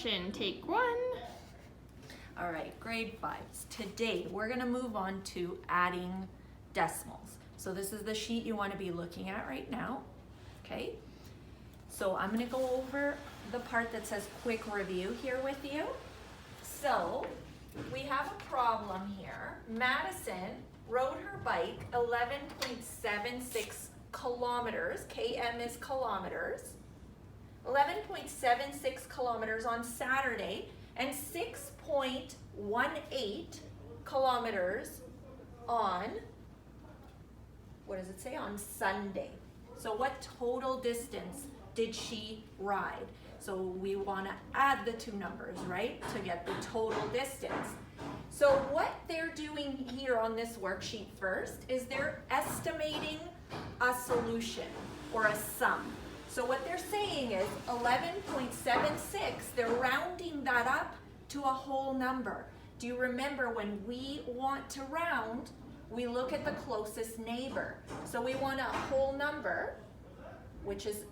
Take one. All right, grade 5s. Today we're going to move on to adding decimals. So this is the sheet you want to be looking at right now. Okay, so I'm going to go over the part that says quick review here with you. So we have a problem here. Madison rode her bike 11.76 kilometers, km is kilometers, 11.76 kilometers on Saturday and 6.18 kilometers on, what does it say, on Sunday. So what total distance did she ride? So we want to add the two numbers, right, to get the total distance. So what they're doing here on this worksheet first is they're estimating a solution or a sum. So what they're saying is 11.76, they're rounding that up to a whole number. Do you remember when we want to round, we look at the closest neighbor. So we want a whole number, which is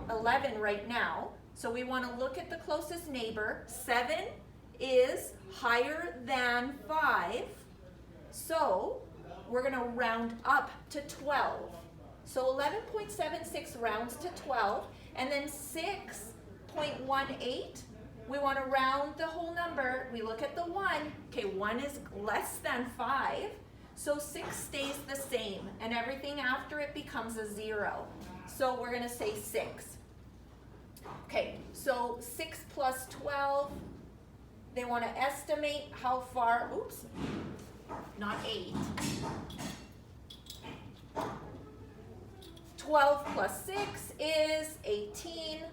11 right now. So we want to look at the closest neighbor. 7 is higher than 5. So we're going to round up to 12. So 11.76 rounds to 12, and then 6.18, we want to round the whole number. We look at the 1. Okay, 1 is less than 5, so 6 stays the same, and everything after it becomes a 0. So we're going to say 6. Okay, so 6 plus 12, they want to estimate how far, oops, not 8. 12 plus 6 is 18.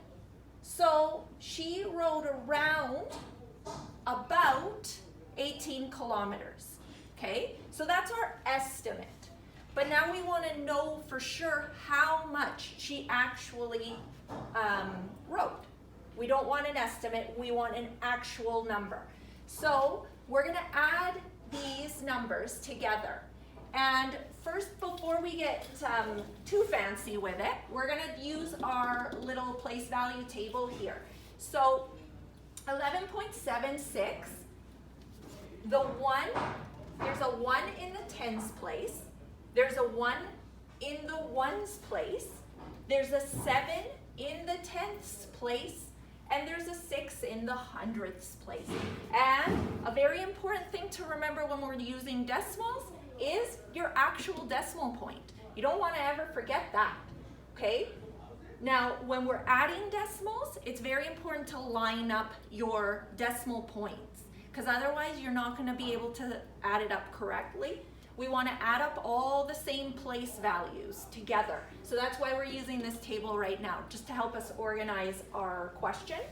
So she rode around about 18 kilometers. Okay, so that's our estimate. But now we want to know for sure how much she actually rode. We don't want an estimate, we want an actual number. So we're going to add these numbers together. And first, before we get too fancy with it, we're going to use our little place value table here. So 11.76, the 1, there's a 1 in the tens place, there's a 1 in the ones place, there's a 7 in the tenths place, and there's a 6 in the hundredths place. And a very important thing to remember when we're using decimals is your actual decimal point. You don't want to ever forget that, okay? Now, when we're adding decimals, it's very important to line up your decimal points, because otherwise you're not going to be able to add it up correctly. We want to add up all the same place values together. So that's why we're using this table right now, just to help us organize our question.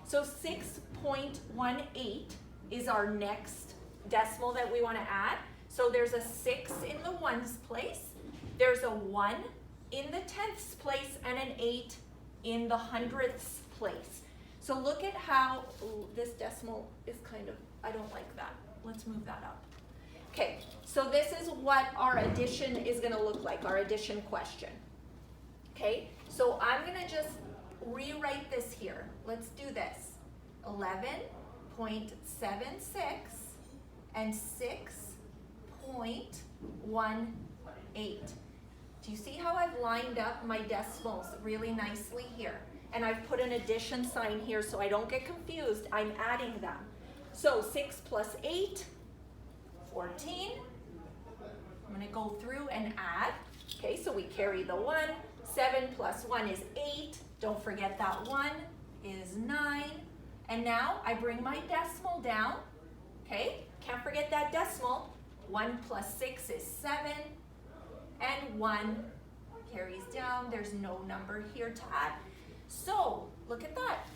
So 6.18 is our next decimal that we want to add. So there's a 6 in the ones place, there's a 1 in the tenths place, and an 8 in the hundredths place. So look at how this decimal is kind of, I don't like that. Let's move that up. Okay, so this is what our addition is going to look like, our addition question. Okay, so I'm going to just rewrite this here. Let's do this. 11.76 and 6.18. Do you see how I've lined up my decimals really nicely here? And I've put an addition sign here so I don't get confused. I'm adding them. So 6 plus 8, 14. I'm going to go through and add. Okay, so we carry the 1. 7 plus 1 is 8. Don't forget that 1 is 9. And now I bring my decimal down. Okay, can't forget that decimal. 1 plus 6 is 7. And 1 carries down. There's no number here to add. So look at that.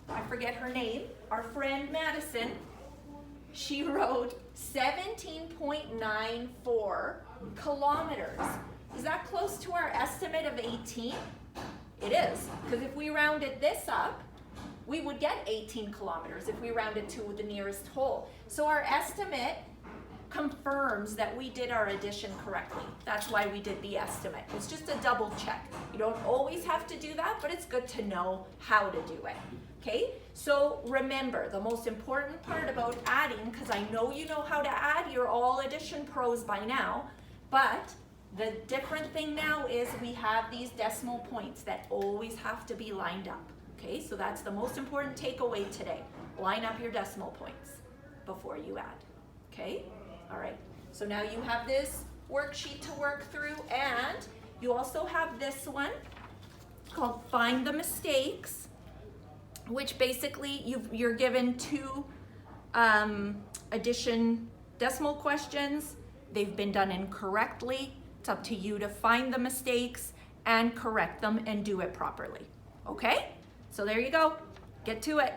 I forget her name. Our friend Madison, she rode 17.94 kilometers. Is that close to our estimate of 18? It is, because if we rounded this up, we would get 18 kilometers if we rounded to the nearest whole. So our estimate confirms that we did our addition correctly. That's why we did the estimate. It's just a double check. You don't always have to do that, but it's good to know how to do it. Okay, so remember the most important part about adding, because I know you know how to add, you're all addition pros by now, but the different thing now is we have these decimal points that always have to be lined up. Okay, so that's the most important takeaway today. Line up your decimal points before you add. Okay, all right, so now you have this worksheet to work through, and you also have this one called Find the Mistakes, which basically you're given two addition decimal questions. They've been done incorrectly. It's up to you to find the mistakes and correct them and do it properly. Okay? So there you go. Get to it.